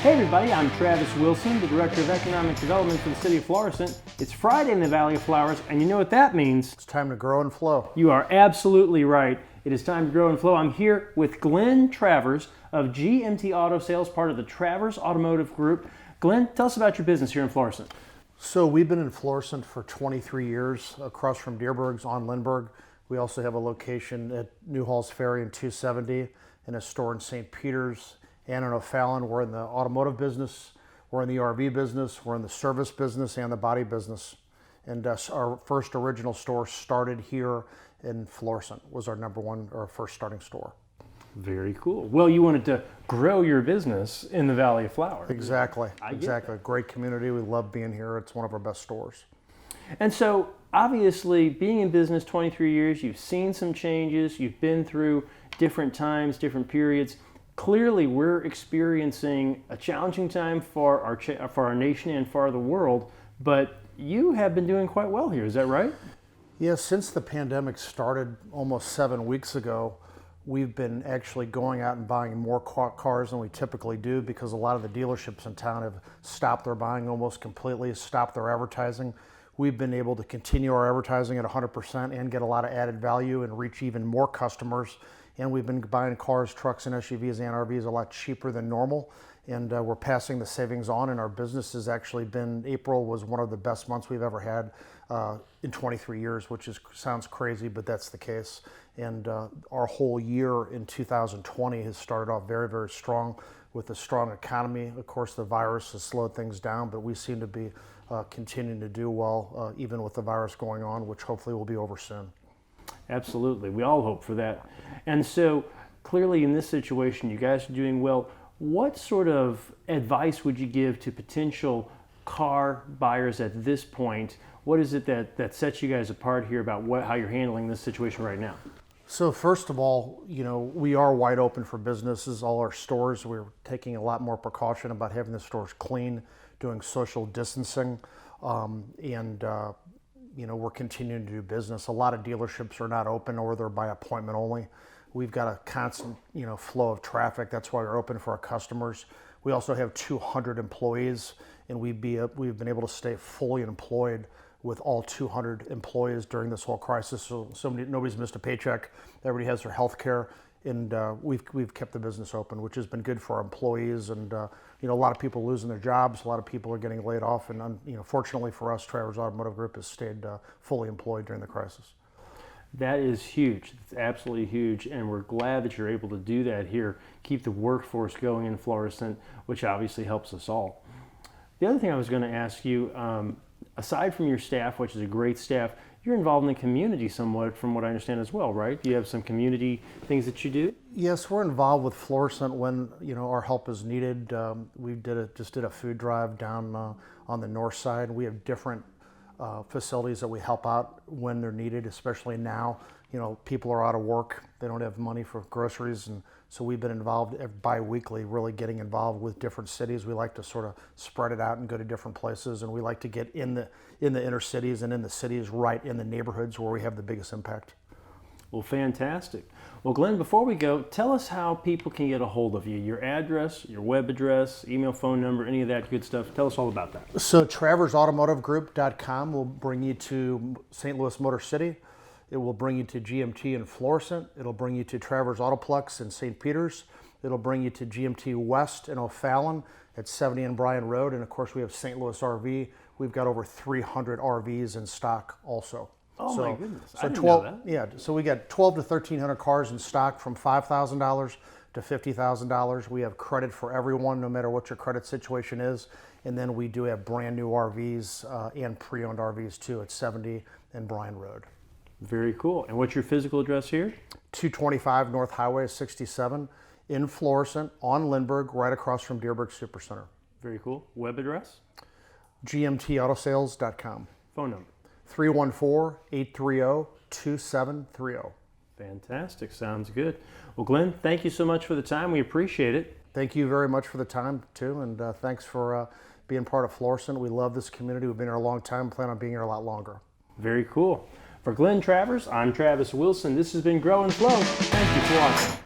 Hey everybody, I'm Travis Wilson, the Director of Economic Development for the City of Florissant. It's Friday in the Valley of Flowers, and you know what that means. It's time to grow and flow. You are absolutely right. It is time to grow and flow. I'm here with Glenn Travers of GMT Auto Sales, part of the Travers Automotive Group. Glenn, tell us about your business here in Florissant. So we've been in Florissant for 23 years, across from Deerberg's on Lindbergh. We also have a location at Newhall's Ferry in 270, and a store in St. Peter's and in O'Fallon. We're in the automotive business, we're in the RV business, we're in the service business and the body business. And our first original store started here in Florissant, was our first starting store. Very cool. Well, you wanted to grow your business in the Valley of Flowers. Exactly, exactly. Great community. We love being here. It's one of our best stores. And so, obviously, being in business 23 years, you've seen some changes, you've been through different times, different periods. Clearly, we're experiencing a challenging time for our nation and for the world, but you have been doing quite well here. Is that right? Yeah, since the pandemic started almost 7 weeks ago, we've been actually going out and buying more cars than we typically do, because a lot of the dealerships in town have stopped their buying almost completely, stopped their advertising. We've been able to continue our advertising at 100% and get a lot of added value and reach even more customers. And we've been buying cars, trucks, and SUVs and RVs a lot cheaper than normal. And we're passing the savings on, and our business has actually been, April was one of the best months we've ever had in 23 years, which sounds crazy, but that's the case. And our whole year in 2020 has started off very, very strong with a strong economy. Of course, the virus has slowed things down, but we seem to be continuing to do well, even with the virus going on, which hopefully will be over soon. Absolutely. We all hope for that. And so, clearly in this situation, you guys are doing well. What sort of advice would you give to potential car buyers at this point? What is it that sets you guys apart here about how you're handling this situation right now? So first of all, we are wide open for businesses. All our stores, we're taking a lot more precaution about having the stores clean, doing social distancing, we're continuing to do business. A lot of dealerships are not open, or they're by appointment only. We've got a constant, flow of traffic. That's why we're open for our customers. We also have 200 employees, and we've been able to stay fully employed with all 200 employees during this whole crisis. So nobody's missed a paycheck. Everybody has their health care, and we've kept the business open, which has been good for our employees. And a lot of people losing their jobs, a lot of people are getting laid off, and fortunately for us, Travers Automotive Group has stayed fully employed during the crisis. That is huge. It's absolutely huge, and we're glad that you're able to do that here, keep the workforce going in Florissant, which obviously helps us all. The other thing I was going to ask you, aside from your staff, which is a great staff, you're involved in the community somewhat, from what I understand as well, right? Do you have some community things that you do? Yes, we're involved with Florissant when our help is needed. We just did a food drive down on the north side. We have different facilities that we help out when they're needed, especially now. People are out of work, they don't have money for groceries, and so we've been involved bi-weekly, really getting involved with different cities. We like to sort of spread it out and go to different places, and we like to get in the inner cities and in the cities, right in the neighborhoods where we have the biggest impact. Well, fantastic. Well, Glenn, before we go, tell us how people can get a hold of you. Your address, your web address, email, phone number, any of that good stuff. Tell us all about that. So TraversAutomotiveGroup.com will bring you to St. Louis Motor City. It will bring you to GMT in Florissant. It'll bring you to Travers Autoplex in St. Peter's. It'll bring you to GMT West in O'Fallon at 70 and Bryan Road. And of course, we have St. Louis RV. We've got over 300 RVs in stock also. Oh, so, my goodness. So I didn't know that. Yeah, so we got 12 to 1,300 cars in stock, from $5,000 to $50,000. We have credit for everyone, no matter what your credit situation is. And then we do have brand new RVs and pre-owned RVs too at 70 and Bryan Road. Very cool. And what's your physical address here? 225 North Highway 67 in Florissant on Lindbergh, right across from Deerberg Supercenter. Very cool. Web address? GMTAutosales.com. Phone number? 314-830-2730. Fantastic. Sounds good. Well, Glenn, thank you so much for the time. We appreciate it. Thank you very much for the time, too, and thanks for being part of Florissant. We love this community. We've been here a long time, plan on being here a lot longer. Very cool. For Glenn Travers, I'm Travis Wilson. This has been Grow and Flow. Thank you for watching.